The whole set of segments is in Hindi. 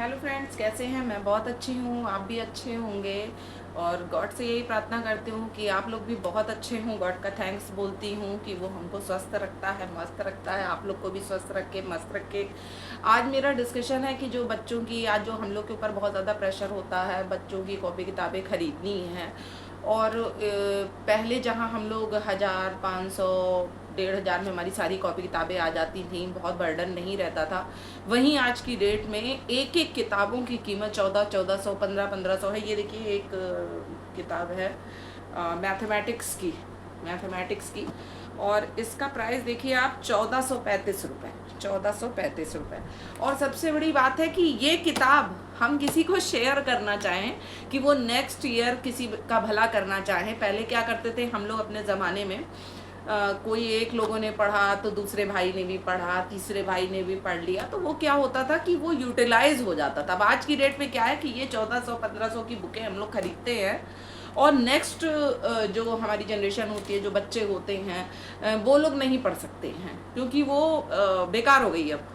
हेलो फ्रेंड्स, कैसे हैं? मैं बहुत अच्छी हूँ, आप भी अच्छे होंगे। और गॉड से यही प्रार्थना करती हूँ कि आप लोग भी बहुत अच्छे हों। गॉड का थैंक्स बोलती हूँ कि वो हमको स्वस्थ रखता है, मस्त रखता है, आप लोग को भी स्वस्थ रखे, मस्त रखे। आज मेरा डिस्कशन है कि जो बच्चों की, आज जो हम लोग के ऊपर बहुत ज़्यादा प्रेशर होता है, बच्चों की कॉपी किताबें खरीदनी हैं। और पहले जहाँ हम लोग 1000, 500, 1500 में हमारी सारी कॉपी किताबें आ जाती थी, बहुत बर्डन नहीं रहता था। वहीं आज की डेट में एक एक किताबों की कीमत 1400, 1500 है। ये देखिए, एक किताब है मैथमेटिक्स की, और इसका प्राइस देखिए आप, 1435 रुपये, 1435 रुपये। और सबसे बड़ी बात है कि ये किताब हम किसी को शेयर करना चाहें, कि वो नेक्स्ट ईयर किसी का भला करना चाहें। पहले क्या करते थे हम लोग अपने ज़माने में, कोई एक लोगों ने पढ़ा तो दूसरे भाई ने भी पढ़ा, तीसरे भाई ने भी पढ़ लिया, तो वो क्या होता था कि वो यूटिलाइज हो जाता था। अब आज की डेट में क्या है कि ये 1400, 1500 की बुकें हम लोग खरीदते हैं, और नेक्स्ट जो हमारी जनरेशन होती है, जो बच्चे होते हैं, वो लोग नहीं पढ़ सकते हैं, क्योंकि वो बेकार हो गई। अब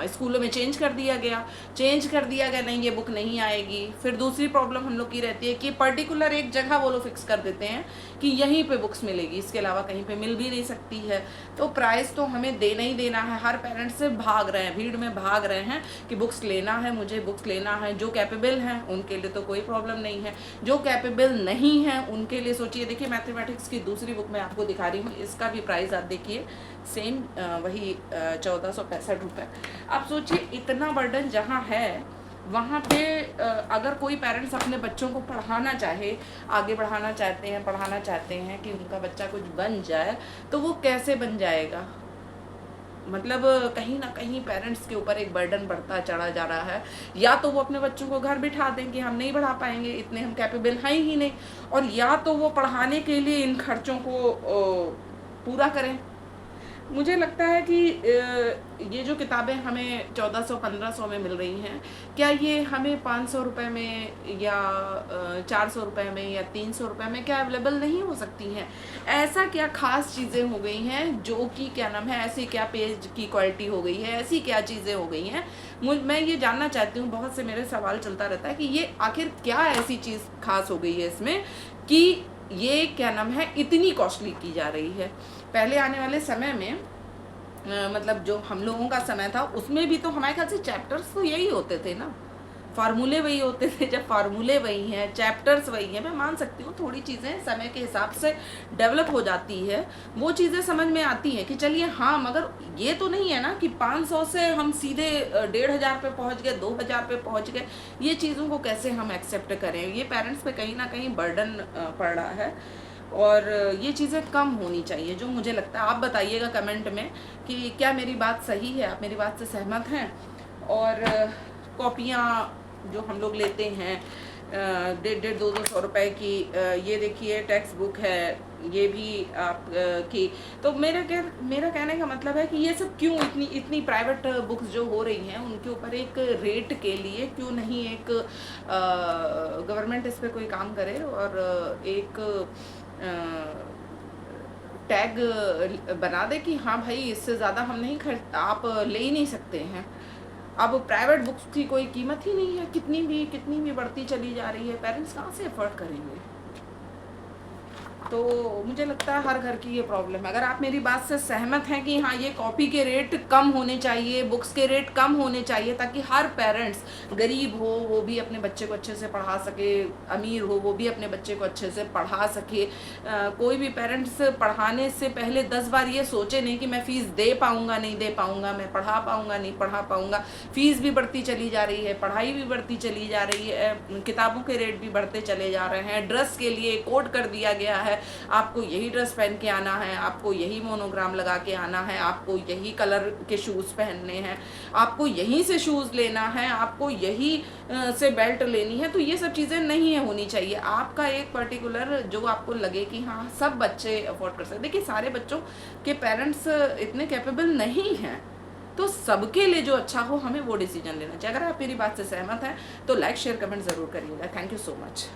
स्कूलों में चेंज कर दिया गया, नहीं ये बुक नहीं आएगी। फिर दूसरी प्रॉब्लम हम लोग की रहती है कि पर्टिकुलर एक जगह वो लोग फिक्स कर देते हैं कि यहीं पे बुक्स मिलेगी, इसके अलावा कहीं पे मिल भी नहीं सकती है। तो प्राइस तो हमें देना ही देना है। हर पेरेंट्स से भाग रहे हैं, भीड़ में भाग रहे हैं कि बुक्स लेना है, मुझे बुक्स लेना है। जो कैपेबल हैं उनके लिए तो कोई प्रॉब्लम नहीं है, जो कैपेबल नहीं है उनके लिए सोचिए। देखिए, मैथमेटिक्स की दूसरी बुक मैं आपको दिखा रही हूँ, इसका भी प्राइस आप देखिए, सेम वही 1465 रुपये। आप सोचिए, इतना बर्डन जहाँ है वहाँ पे अगर कोई पेरेंट्स अपने बच्चों को पढ़ाना चाहे, आगे पढ़ाना चाहते हैं कि उनका बच्चा कुछ बन जाए, तो वो कैसे बन जाएगा? मतलब कहीं ना कहीं पेरेंट्स के ऊपर एक बर्डन बढ़ता चढ़ा जा रहा है। या तो वो अपने बच्चों को घर बिठा दें कि हम नहीं पढ़ा पाएंगे, इतने हम कैपेबल हैं ही नहीं, और या तो वो पढ़ाने के लिए इन खर्चों को पूरा करें। मुझे लगता है कि ये जो किताबें हमें 1400, 1500 में मिल रही हैं, क्या ये हमें 500 रुपये में या 400 रुपये में या 300 रुपये में क्या अवेलेबल नहीं हो सकती हैं? ऐसा क्या ख़ास चीज़ें हो गई हैं जो कि क्या नाम है, ऐसी क्या पेज की क्वालिटी हो गई है, ऐसी क्या चीज़ें हो गई हैं? मैं ये जानना चाहती हूँ। बहुत से मेरे सवाल चलता रहता है कि ये आखिर क्या ऐसी चीज़ खास हो गई है इसमें कि ये क्या नाम है, इतनी कॉस्टली की जा रही है। पहले आने वाले समय में मतलब जो हम लोगों का समय था, उसमें भी तो हमारे ख्याल से चैप्टर्स तो यही होते थे ना, फार्मूले वही होते थे। जब फार्मूले वही हैं, चैप्टर्स वही हैं, मैं मान सकती हूँ थोड़ी चीज़ें समय के हिसाब से डेवलप हो जाती है, वो चीज़ें समझ में आती हैं कि चलिए हाँ, मगर ये तो नहीं है ना कि 500 से हम सीधे 1500 पे पहुँच गए, 2000 पे पहुँच गए। ये चीज़ों को कैसे हम एक्सेप्ट करें? ये पेरेंट्स पे कहीं ना कहीं बर्डन पड़ रहा है, और ये चीज़ें कम होनी चाहिए, जो मुझे लगता है। आप बताइएगा कमेंट में कि क्या मेरी बात सही है, आप मेरी बात से सहमत हैं? और कॉपियाँ जो हम लोग लेते हैं 150, 200 रुपए की, ये देखिए टेक्स्ट बुक है, ये भी आप की। तो मेरा कहने का मतलब है कि ये सब क्यों इतनी प्राइवेट बुक्स जो हो रही हैं, उनके ऊपर एक रेट के लिए क्यों नहीं एक गवर्नमेंट इस पर कोई काम करे, और एक टैग बना दे कि हाँ भाई, इससे ज़्यादा हम नहीं खर्च, आप ले ही नहीं सकते हैं। अब प्राइवेट बुक्स की कोई कीमत ही नहीं है, कितनी भी बढ़ती चली जा रही है, पेरेंट्स कहाँ से अफोर्ड करेंगे? तो मुझे लगता है हर घर की ये प्रॉब्लम है। अगर आप मेरी बात से सहमत हैं कि हाँ, ये कॉपी के रेट कम होने चाहिए, बुक्स के रेट कम होने चाहिए, ताकि हर पेरेंट्स, गरीब हो वो भी अपने बच्चे को अच्छे से पढ़ा सके, अमीर हो वो भी अपने बच्चे को अच्छे से पढ़ा सके। कोई भी पेरेंट्स पढ़ाने से पहले 10 बार ये सोचे नहीं कि मैं फ़ीस दे पाऊँगा, नहीं दे पाऊँगा, मैं पढ़ा पाऊँगा, नहीं पढ़ा पाऊँगा। फ़ीस भी बढ़ती चली जा रही है, पढ़ाई भी बढ़ती चली जा रही है, किताबों के रेट भी बढ़ते चले जा रहे हैं। ड्रेस के लिए कोड कर दिया गया है, आपको यही ड्रेस पहन के आना है, आपको यही मोनोग्राम लगा के आना है, आपको यही कलर के शूज़ पहनने हैं, आपको यहीं से शूज़ लेना है, आपको यही से बेल्ट लेनी है। तो ये सब चीज़ें नहीं है होनी चाहिए। आपका एक पर्टिकुलर जो आपको लगे कि हाँ, सब बच्चे अफोर्ड कर सकते। देखिए, सारे बच्चों के पेरेंट्स इतने कैपेबल नहीं हैं, तो सबके लिए जो अच्छा हो, हमें वो डिसीजन लेना चाहिए। अगर आप मेरी बात से सहमत हैं तो लाइक, शेयर, कमेंट ज़रूर करिएगा। Thank you so much.